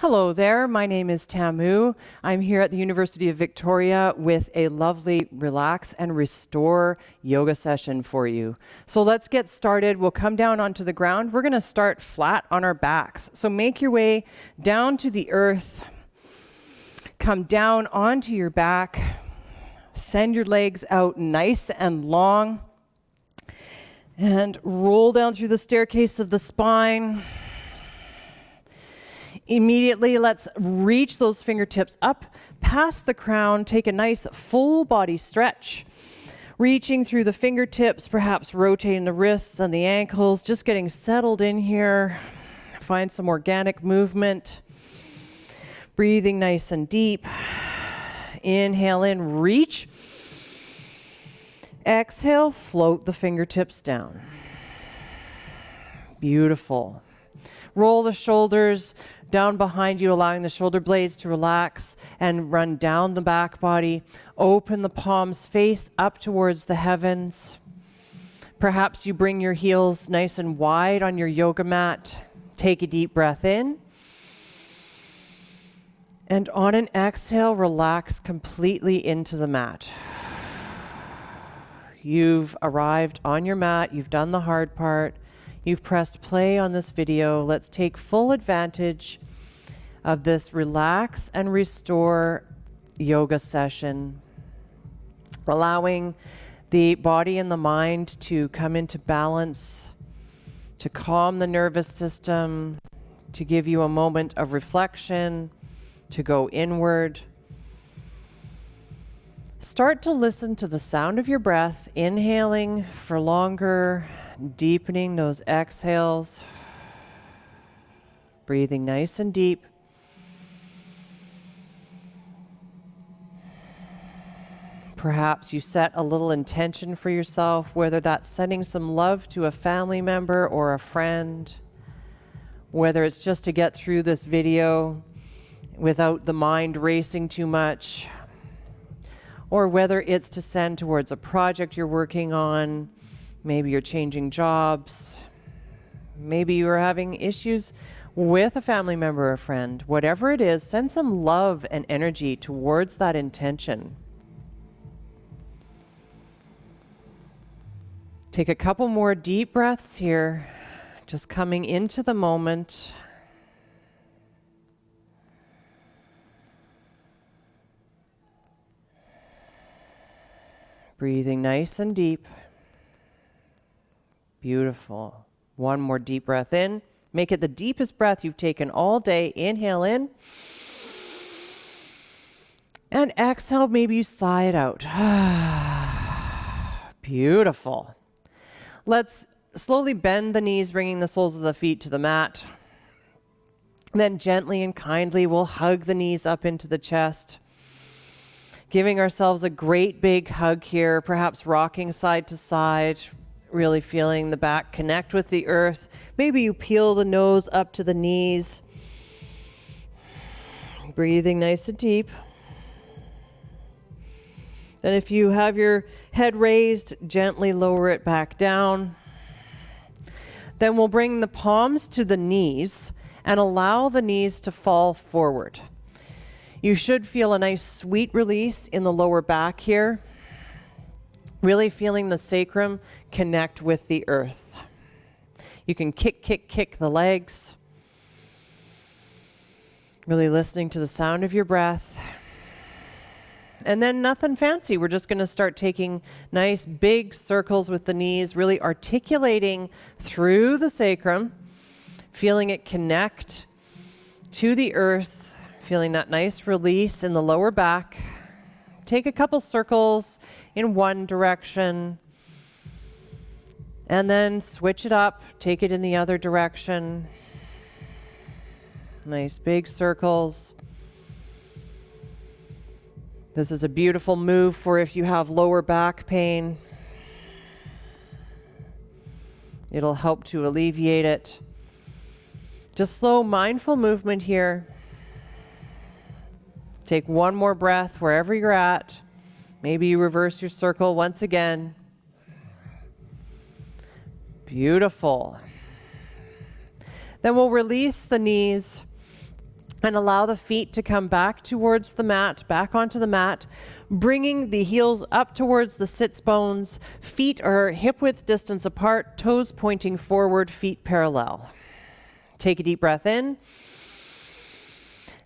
Hello there, my name is Tamu. I'm here at the University of Victoria with a lovely relax and restore yoga session for you. So let's get started. We'll come down onto the ground. We're going to start flat on our backs. So make your way down to the earth. Come down onto your back. Send your legs out nice and long. And roll down through the staircase of the spine. Immediately, let's reach those fingertips up past the crown. Take a nice full body stretch. Reaching through the fingertips, perhaps rotating the wrists and the ankles, just getting settled in here. Find some organic movement. Breathing nice and deep. Inhale in, reach. Exhale, float the fingertips down. Beautiful. Roll the shoulders down behind you, allowing the shoulder blades to relax and run down the back body. Open the palms, face up towards the heavens. Perhaps you bring your heels nice and wide on your yoga mat. Take a deep breath in. And on an exhale, relax completely into the mat. You've arrived on your mat. You've done the hard part. You've pressed play on this video. Let's take full advantage of this relax and restore yoga session, allowing the body and the mind to come into balance, to calm the nervous system, to give you a moment of reflection, to go inward. Start to listen to the sound of your breath, inhaling for longer, deepening those exhales, breathing nice and deep. Perhaps you set a little intention for yourself, whether that's sending some love to a family member or a friend, whether it's just to get through this video without the mind racing too much, or whether it's to send towards a project you're working on. Maybe you're changing jobs. Maybe you're having issues with a family member or friend. Whatever it is, send some love and energy towards that intention. Take a couple more deep breaths here, just coming into the moment. Breathing nice and deep. Beautiful. One more deep breath in. Make it the deepest breath you've taken all day. Inhale in. And exhale, maybe you sigh it out. Beautiful. Let's slowly bend the knees, bringing the soles of the feet to the mat. Then gently and kindly, we'll hug the knees up into the chest. Giving ourselves a great big hug here, perhaps rocking side to side, really feeling the back connect with the earth. Maybe you peel the nose up to the knees. Breathing nice and deep. And if you have your head raised, gently lower it back down. Then we'll bring the palms to the knees and allow the knees to fall forward. You should feel a nice sweet release in the lower back here. Really feeling the sacrum connect with the earth. You can kick the legs. Really listening to the sound of your breath. And then nothing fancy. We're just going to start taking nice big circles with the knees, really articulating through the sacrum, feeling it connect to the earth. Feeling that nice release in the lower back. Take a couple circles in one direction. And then switch it up. Take it in the other direction. Nice big circles. This is a beautiful move for if you have lower back pain. It'll help to alleviate it. Just slow, mindful movement here. Take one more breath wherever you're at. Maybe you reverse your circle once again. Beautiful. Then we'll release the knees And allow the feet to come back towards the mat, back onto the mat, bringing the heels up towards the sits bones. Feet are hip-width distance apart, toes pointing forward, feet parallel. Take a deep breath in.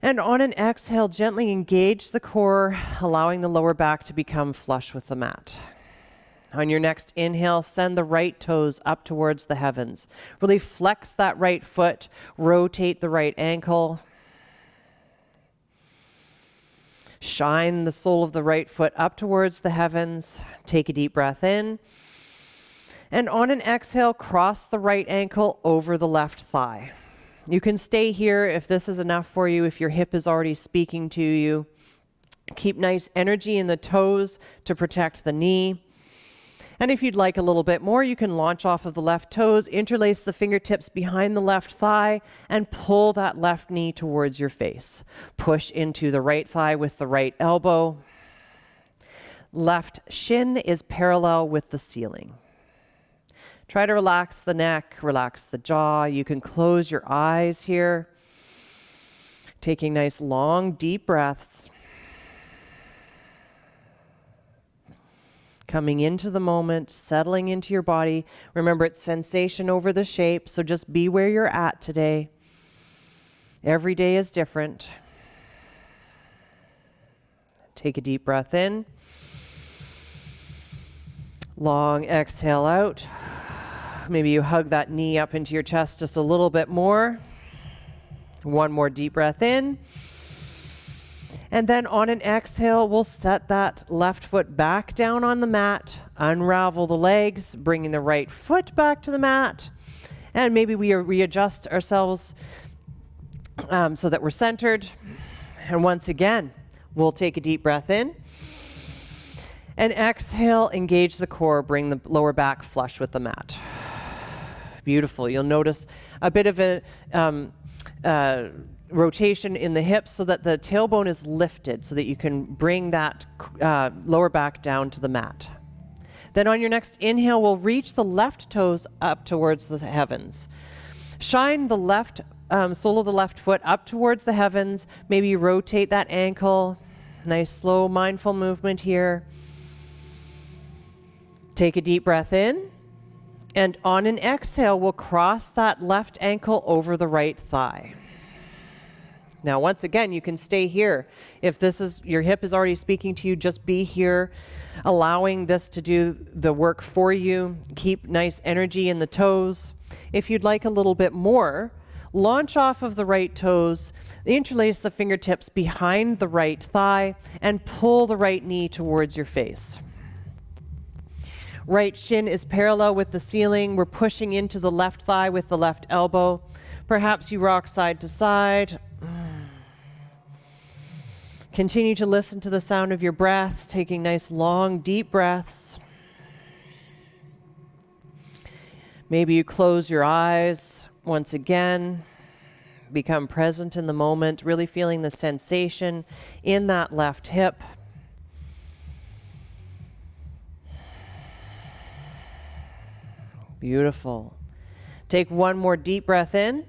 And on an exhale, gently engage the core, allowing the lower back to become flush with the mat. On your next inhale, send the right toes up towards the heavens. Really flex that right foot, rotate the right ankle. Shine the sole of the right foot up towards the heavens. Take a deep breath in. And on an exhale, cross the right ankle over the left thigh. You can stay here if this is enough for you, if your hip is already speaking to you. Keep nice energy in the toes to protect the knee. And if you'd like a little bit more, you can launch off of the left toes, interlace the fingertips behind the left thigh, and pull that left knee towards your face. Push into the right thigh with the right elbow. Left shin is parallel with the ceiling. Try to relax the neck, relax the jaw. You can close your eyes here. Taking nice, long, deep breaths. Coming into the moment, settling into your body. Remember, it's sensation over the shape, so just be where you're at today. Every day is different. Take a deep breath in. Long exhale out. Maybe you hug that knee up into your chest just a little bit more. One more deep breath in. And then on an exhale, we'll set that left foot back down on the mat, unravel the legs, bringing the right foot back to the mat. And maybe we readjust ourselves so that we're centered. And once again, we'll take a deep breath in. And exhale, engage the core, bring the lower back flush with the mat. Beautiful. You'll notice a bit of a rotation in the hips so that the tailbone is lifted so that you can bring that lower back down to the mat. Then on your next inhale, we'll reach the left toes up towards the heavens. Shine the left sole of the left foot up towards the heavens. Maybe you rotate that ankle. Nice, slow, mindful movement here. Take a deep breath in. And on an exhale, we'll cross that left ankle over the right thigh. Now, once again, you can stay here. If this is your hip is already speaking to you, just be here, allowing this to do the work for you. Keep nice energy in the toes. If you'd like a little bit more, launch off of the right toes, interlace the fingertips behind the right thigh, and pull the right knee towards your face. Right shin is parallel with the ceiling. We're pushing into the left thigh with the left elbow. Perhaps you rock side to side. Continue to listen to the sound of your breath, taking nice, long, deep breaths. Maybe you close your eyes once again. Become present in the moment, really feeling the sensation in that left hip. Beautiful. Take one more deep breath in.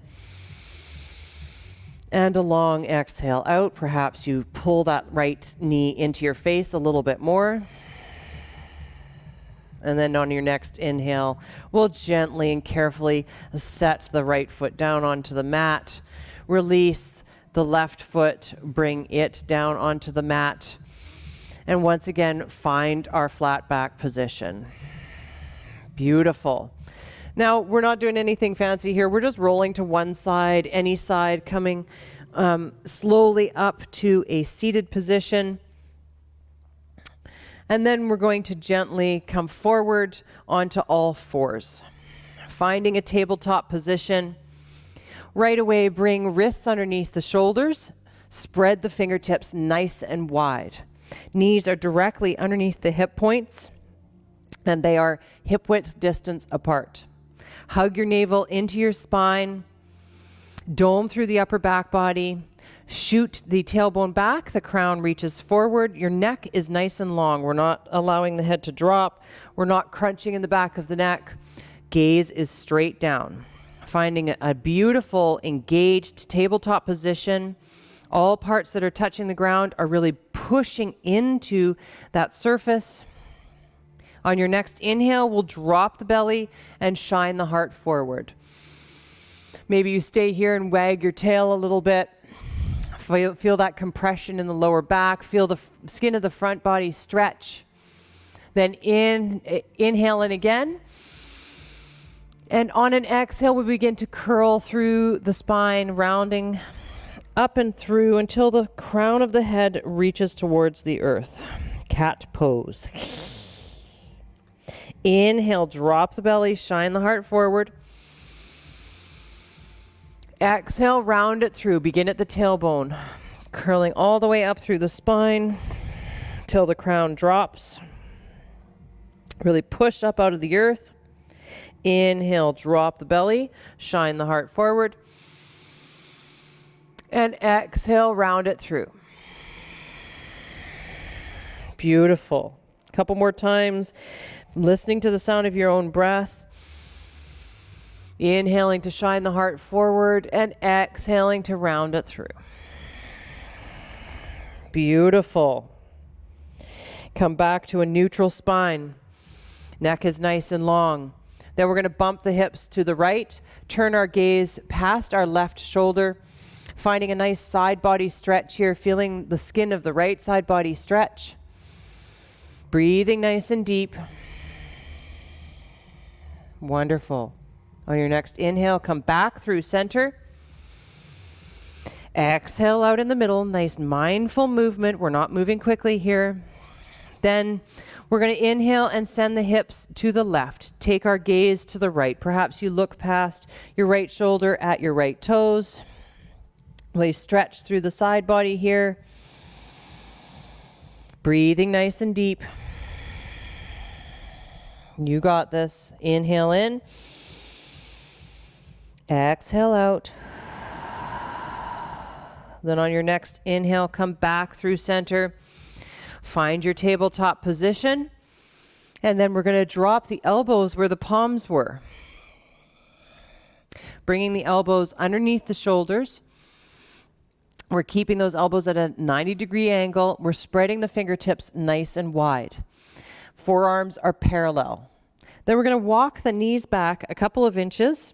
And a long exhale out. Perhaps you pull that right knee into your face a little bit more. And then on your next inhale, we'll gently and carefully set the right foot down onto the mat. Release the left foot, bring it down onto the mat. And once again, find our flat back position. Beautiful. Now, we're not doing anything fancy here. We're just rolling to one side, any side, coming slowly up to a seated position. And then we're going to gently come forward onto all fours. Finding a tabletop position. Right away, bring wrists underneath the shoulders. Spread the fingertips nice and wide. Knees are directly underneath the hip points, and they are hip-width distance apart. Hug your navel into your spine, dome through the upper back body, shoot the tailbone back, the crown reaches forward, your neck is nice and long. We're not allowing the head to drop, we're not crunching in the back of the neck. Gaze is straight down. Finding a beautiful, engaged tabletop position. All parts that are touching the ground are really pushing into that surface. On your next inhale, we'll drop the belly and shine the heart forward. Maybe you stay here and wag your tail a little bit. Feel that compression in the lower back. Feel the skin of the front body stretch. Then inhale in again. And on an exhale, we begin to curl through the spine, rounding up and through until the crown of the head reaches towards the earth. Cat pose. Inhale, drop the belly, shine the heart forward. Exhale, round it through. Begin at the tailbone, curling all the way up through the spine till the crown drops. Really push up out of the earth. Inhale, drop the belly, shine the heart forward. And exhale, round it through. Beautiful. A couple more times, listening to the sound of your own breath. Inhaling to shine the heart forward and exhaling to round it through. Beautiful. Come back to a neutral spine. Neck is nice and long. Then we're going to bump the hips to the right, turn our gaze past our left shoulder, finding a nice side body stretch here, feeling the skin of the right side body stretch. Breathing nice and deep. Wonderful. On your next inhale, come back through center. Exhale out in the middle. Nice mindful movement. We're not moving quickly here. Then we're going to inhale and send the hips to the left. Take our gaze to the right. Perhaps you look past your right shoulder at your right toes. Really stretch through the side body here. Breathing nice and deep. You got this. Inhale in. Exhale out. Then on your next inhale, come back through center. Find your tabletop position. And then we're going to drop the elbows where the palms were. Bringing the elbows underneath the shoulders. We're keeping those elbows at a 90-degree angle. We're spreading the fingertips nice and wide. Forearms are parallel. Then we're going to walk the knees back a couple of inches.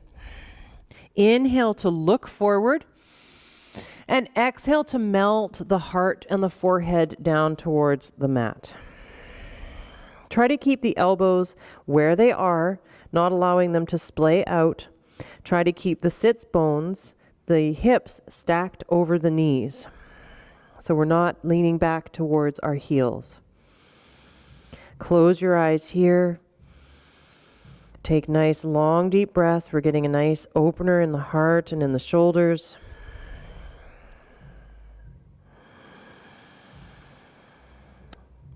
Inhale to look forward. And exhale to melt the heart and the forehead down towards the mat. Try to keep the elbows where they are, not allowing them to splay out. Try to keep the sits bones, the hips stacked over the knees. So we're not leaning back towards our heels. Close your eyes here. Take nice long deep breaths. We're getting a nice opener in the heart and in the shoulders.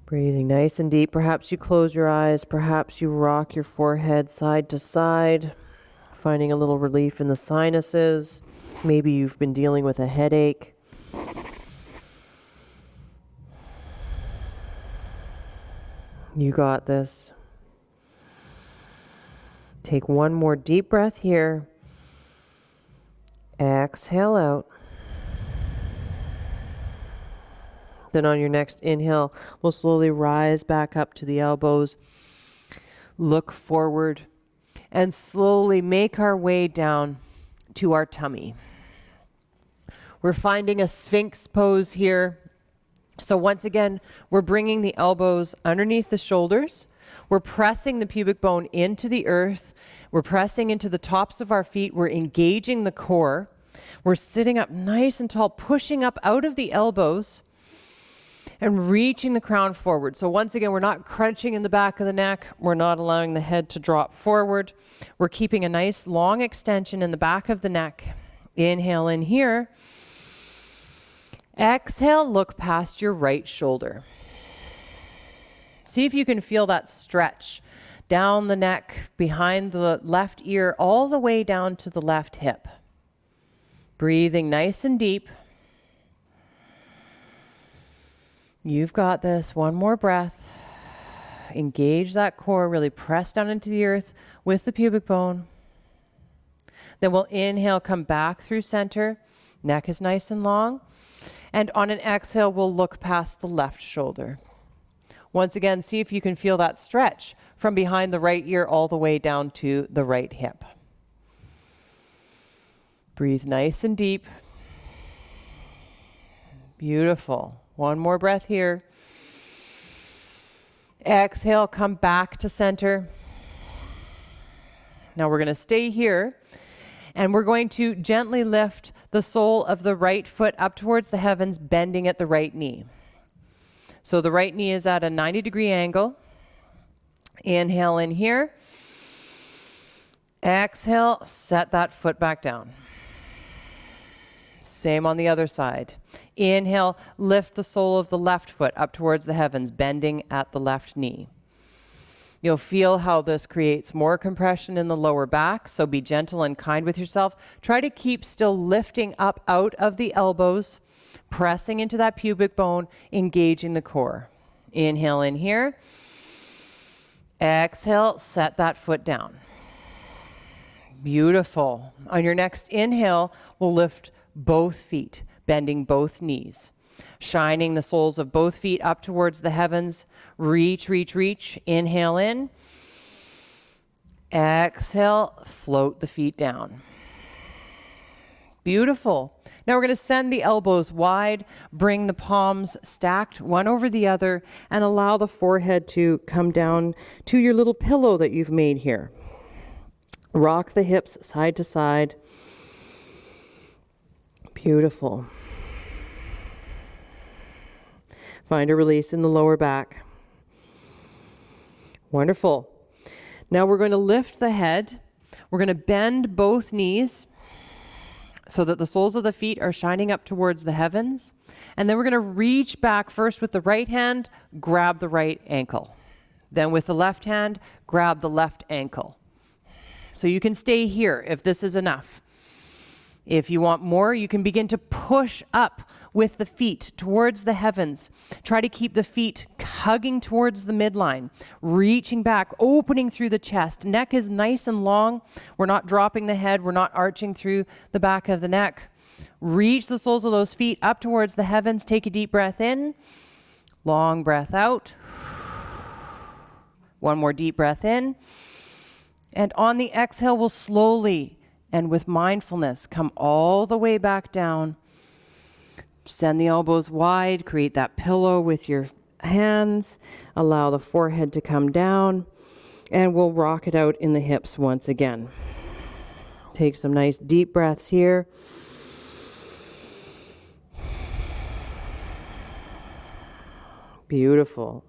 Breathing nice and deep. Perhaps you close your eyes. Perhaps you rock your forehead side to side, finding a little relief in the sinuses. Maybe you've been dealing with a headache. You got this. Take one more deep breath here. Exhale out. Then on your next inhale, we'll slowly rise back up to the elbows, look forward, and slowly make our way down to our tummy. We're finding a Sphinx pose here. So once again, we're bringing the elbows underneath the shoulders. We're pressing the pubic bone into the earth. We're pressing into the tops of our feet. We're engaging the core. We're sitting up nice and tall, pushing up out of the elbows and reaching the crown forward. So once again, we're not crunching in the back of the neck. We're not allowing the head to drop forward. We're keeping a nice long extension in the back of the neck. Inhale in here. Exhale, look past your right shoulder. See if you can feel that stretch down the neck, behind the left ear, all the way down to the left hip. Breathing nice and deep. You've got this. One more breath. Engage that core. Really press down into the earth with the pubic bone. Then we'll inhale, come back through center. Neck is nice and long. And on an exhale, we'll look past the left shoulder. Once again, see if you can feel that stretch from behind the right ear all the way down to the right hip. Breathe nice and deep. Beautiful. One more breath here. Exhale, come back to center. Now we're going to stay here, and we're going to gently lift the sole of the right foot up towards the heavens, bending at the right knee. So the right knee is at a 90-degree angle. Inhale in here. Exhale, set that foot back down. Same on the other side. Inhale, lift the sole of the left foot up towards the heavens, bending at the left knee. You'll feel how this creates more compression in the lower back, so be gentle and kind with yourself. Try to keep still lifting up out of the elbows, pressing into that pubic bone, engaging the core. Inhale in here. Exhale, set that foot down. Beautiful. On your next inhale, we'll lift both feet, bending both knees, shining the soles of both feet up towards the heavens. Reach, reach, reach. Inhale in. Exhale, float the feet down. Beautiful. Now we're going to send the elbows wide, bring the palms stacked one over the other, and allow the forehead to come down to your little pillow that you've made here. Rock the hips side to side. Beautiful. Find a release in the lower back. Wonderful. Now we're going to lift the head. We're going to bend both knees so that the soles of the feet are shining up towards the heavens. And then we're going to reach back first with the right hand, grab the right ankle. Then with the left hand, grab the left ankle. So you can stay here if this is enough. If you want more, you can begin to push up with the feet towards the heavens. Try to keep the feet hugging towards the midline, reaching back, opening through the chest. Neck is nice and long. We're not dropping the head. We're not arching through the back of the neck. Reach the soles of those feet up towards the heavens. Take a deep breath in. Long breath out. One more deep breath in. And on the exhale, we'll slowly and with mindfulness come all the way back down. Send the elbows wide, create that pillow with your hands, allow the forehead to come down, and we'll rock it out in the hips once again. Take some nice deep breaths here. Beautiful.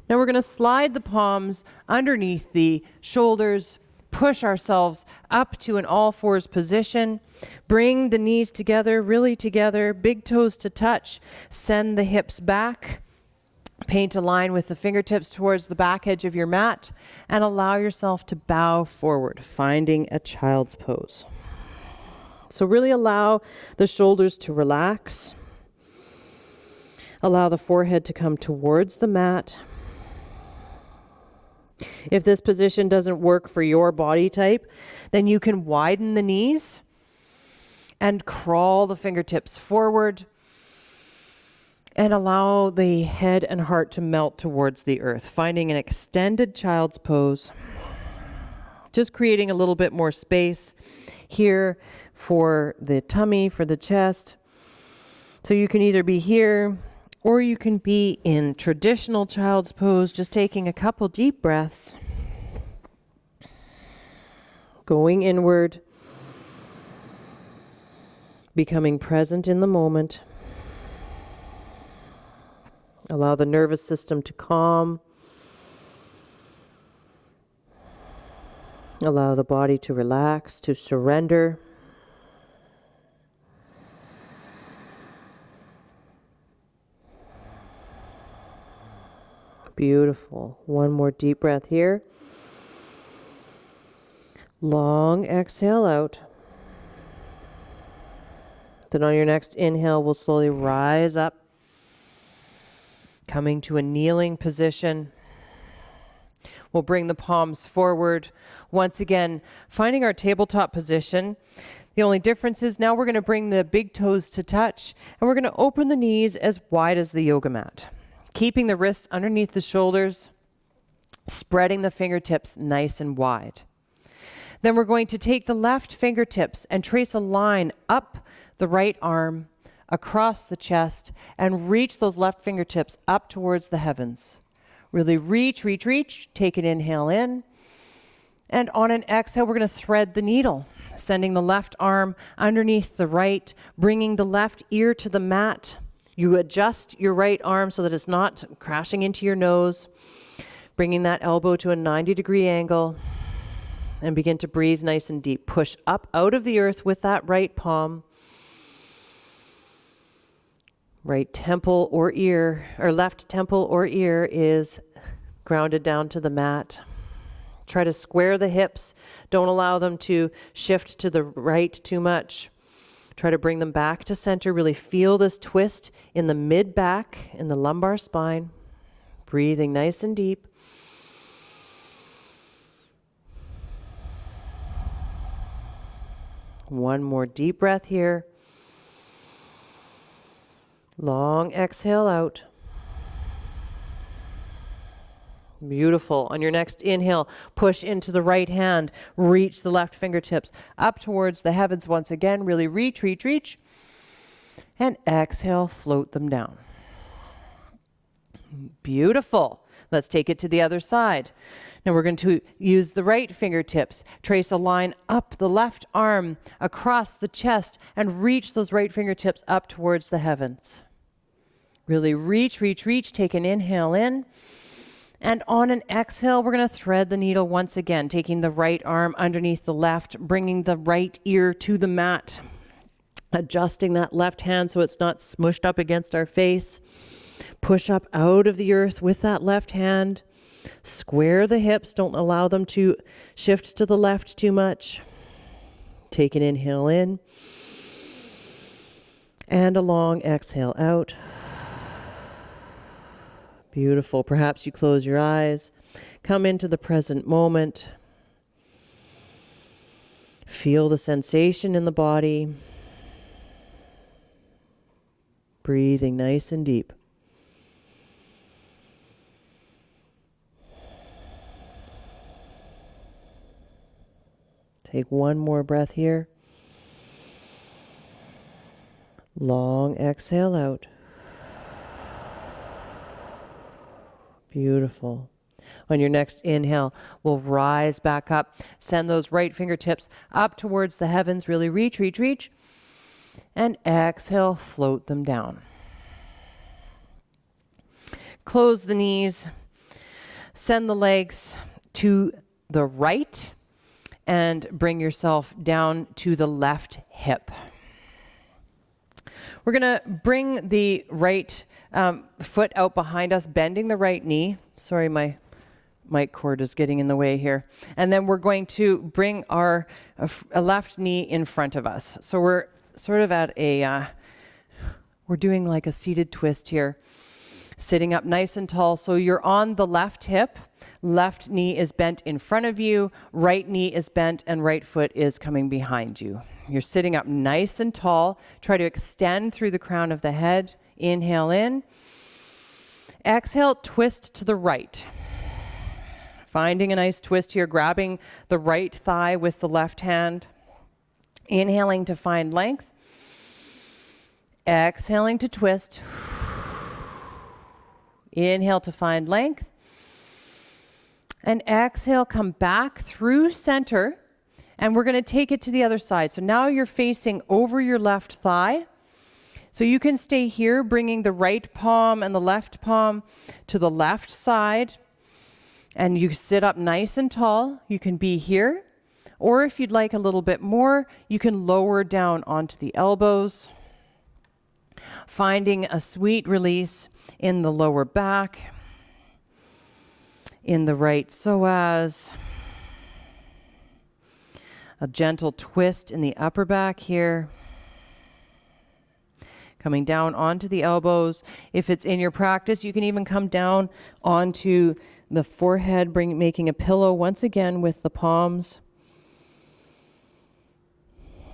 Now we're going to slide the palms underneath the shoulders, push ourselves up to an all fours position. Bring the knees together, really together, big toes to touch. Send the hips back. Paint a line with the fingertips towards the back edge of your mat and allow yourself to bow forward, finding a child's pose. So really allow the shoulders to relax. Allow the forehead to come towards the mat. If this position doesn't work for your body type, then you can widen the knees and crawl the fingertips forward and allow the head and heart to melt towards the earth, finding an extended child's pose. Just creating a little bit more space here for the tummy, for the chest. So you can either be here or you can be in traditional child's pose, just taking a couple deep breaths, going inward, becoming present in the moment. Allow the nervous system to calm. Allow the body to relax, to surrender. Beautiful. One more deep breath here. Long exhale out. Then on your next inhale, we'll slowly rise up, coming to a kneeling position. We'll bring the palms forward. Once again, finding our tabletop position. The only difference is now we're going to bring the big toes to touch, and we're going to open the knees as wide as the yoga mat, keeping the wrists underneath the shoulders, spreading the fingertips nice and wide. Then we're going to take the left fingertips and trace a line up the right arm, across the chest, and reach those left fingertips up towards the heavens. Really reach, reach, reach. Take an inhale in. And on an exhale, we're going to thread the needle, sending the left arm underneath the right, bringing the left ear to the mat. You adjust your right arm so that it's not crashing into your nose, bringing that elbow to a 90-degree angle, and begin to breathe nice and deep. Push up out of the earth with that right palm. Right temple or ear, or left temple or ear is grounded down to the mat. Try to square the hips. Don't allow them to shift to the right too much. Try to bring them back to center. Really feel this twist in the mid-back, in the lumbar spine. Breathing nice and deep. One more deep breath here. Long exhale out. Beautiful. On your next inhale, push into the right hand. Reach the left fingertips up towards the heavens once again. Really reach, reach, reach. And exhale, float them down. Beautiful. Let's take it to the other side. Now we're going to use the right fingertips, trace a line up the left arm, across the chest, and reach those right fingertips up towards the heavens. Really reach, reach, reach. Take an inhale in. And on an exhale, we're going to thread the needle once again, taking the right arm underneath the left, bringing the right ear to the mat, adjusting that left hand so it's not smushed up against our face. Push up out of the earth with that left hand. Square the hips. Don't allow them to shift to the left too much. Take an inhale in. And a long exhale out. Beautiful. Perhaps you close your eyes. Come into the present moment. Feel the sensation in the body. Breathing nice and deep. Take one more breath here. Long exhale out. Beautiful. On your next inhale, we'll rise back up. Send those right fingertips up towards the heavens. Really reach, reach, reach. And exhale, float them down. Close the knees. Send the legs to the right. And bring yourself down to the left hip. We're going to bring the right foot out behind us, bending the right knee. Sorry, my mic cord is getting in the way here. And then we're going to bring our left knee in front of us. So we're sort of at we're doing like a seated twist here. Sitting up nice and tall. So you're on the left hip. Left knee is bent in front of you. Right knee is bent and right foot is coming behind you. You're sitting up nice and tall. Try to extend through the crown of the head. Inhale in. Exhale, twist to the right. Finding a nice twist here, grabbing the right thigh with the left hand. Inhaling to find length. Exhaling to twist. Inhale to find length. And exhale, come back through center. And we're going to take it to the other side. So now you're facing over your left thigh. So you can stay here, bringing the right palm and the left palm to the left side. And you sit up nice and tall. You can be here. Or if you'd like a little bit more, you can lower down onto the elbows. Finding a sweet release in the lower back, in the right psoas, a gentle twist in the upper back here, coming down onto the elbows. If it's in your practice, you can even come down onto the forehead, making a pillow once again with the palms.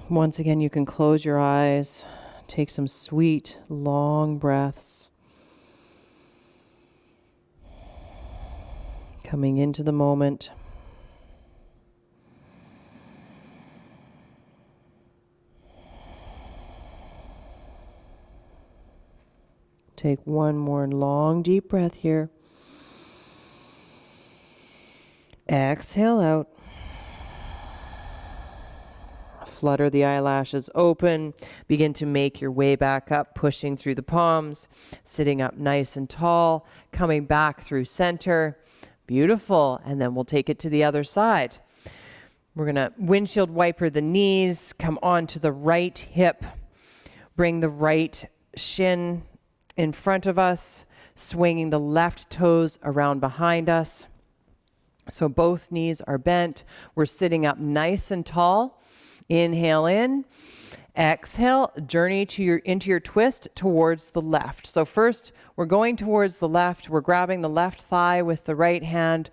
Once again, you can close your eyes, take some sweet, long breaths. Coming into the moment. Take one more long, deep breath here. Exhale out. Flutter the eyelashes open. Begin to make your way back up, pushing through the palms, sitting up nice and tall, coming back through center. Beautiful. And then we'll take it to the other side. We're going to windshield wiper the knees, come onto the right hip, bring the right shin in front of us, swinging the left toes around behind us. So both knees are bent. We're sitting up nice and tall. Inhale in. Exhale, journey into your twist towards the left. So first, we're going towards the left. We're grabbing the left thigh with the right hand.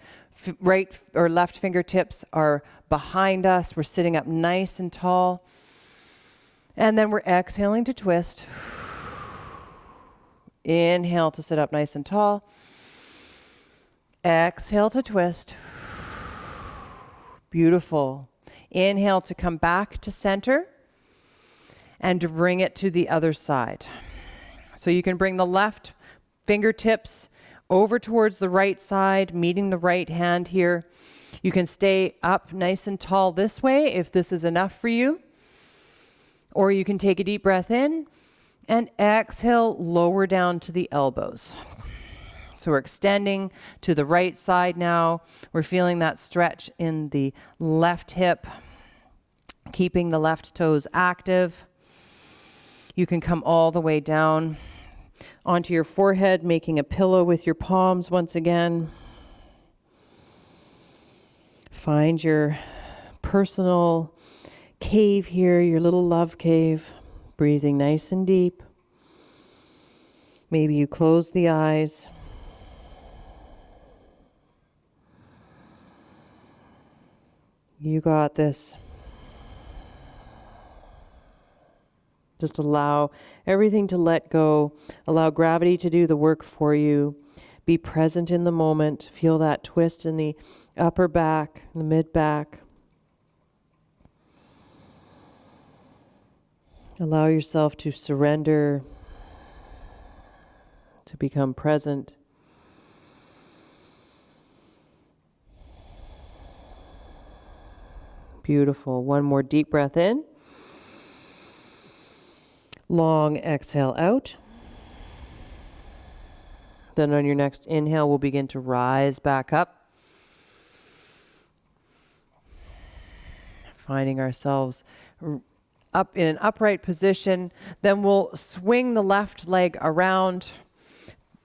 Right or left fingertips are behind us. We're sitting up nice and tall. And then we're exhaling to twist. Inhale to sit up nice and tall. Exhale to twist. Beautiful. Inhale to come back to center and to bring it to the other side. So you can bring the left fingertips over towards the right side, meeting the right hand here. You can stay up nice and tall this way if this is enough for you. Or you can take a deep breath in and exhale, lower down to the elbows. So we're extending to the right side now. We're feeling that stretch in the left hip, keeping the left toes active. You can come all the way down onto your forehead, making a pillow with your palms once again. Find your personal cave here, your little love cave. Breathing nice and deep. Maybe you close the eyes. You got this. Just allow everything to let go. Allow gravity to do the work for you. Be present in the moment. Feel that twist in the upper back, the mid back. Allow yourself to surrender, to become present. Beautiful. One more deep breath in. Long exhale out. Then on your next inhale, we'll begin to rise back up. Finding ourselves up in an upright position. Then we'll swing the left leg around,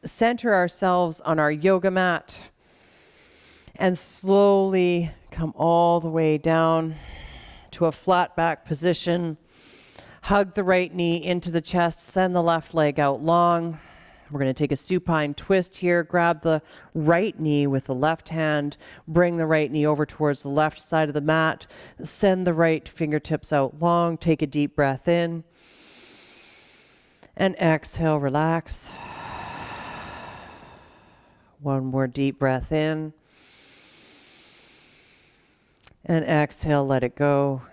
center ourselves on our yoga mat, and slowly come all the way down to a flat back position. Hug the right knee into the chest, send the left leg out long. We're going to take a supine twist here. Grab the right knee with the left hand. Bring the right knee over towards the left side of the mat. Send the right fingertips out long. Take a deep breath in. And exhale, relax. One more deep breath in. And exhale, let it go.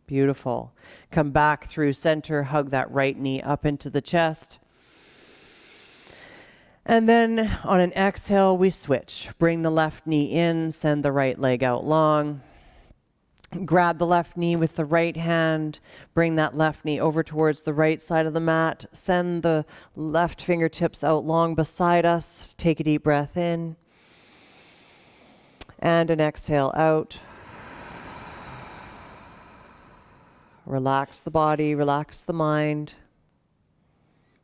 Beautiful. Come back through center, hug that right knee up into the chest. And then on an exhale, we switch. Bring the left knee in, send the right leg out long. Grab the left knee with the right hand. Bring that left knee over towards the right side of the mat. Send the left fingertips out long beside us. Take a deep breath in. And an exhale out. Relax the body, relax the mind.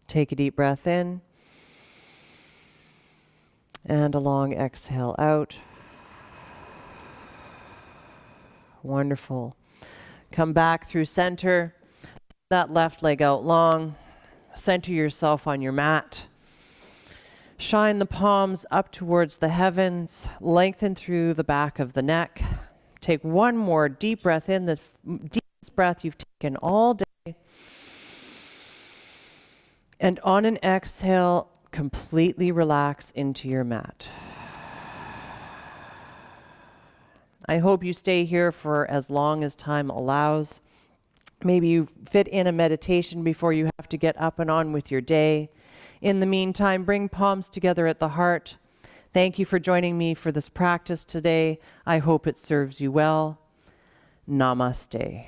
Take a deep breath in. And a long exhale out. Wonderful. Come back through center. That left leg out long. Center yourself on your mat. Shine the palms up towards the heavens. Lengthen through the back of the neck. take one more deep breath in, the deepest breath you've taken all day. And on an exhale, completely relax into your mat. I hope you stay here for as long as time allows. Maybe you fit in a meditation before you have to get up and on with your day. In the meantime, bring palms together at the heart. Thank you for joining me for this practice today. I hope it serves you well. Namaste.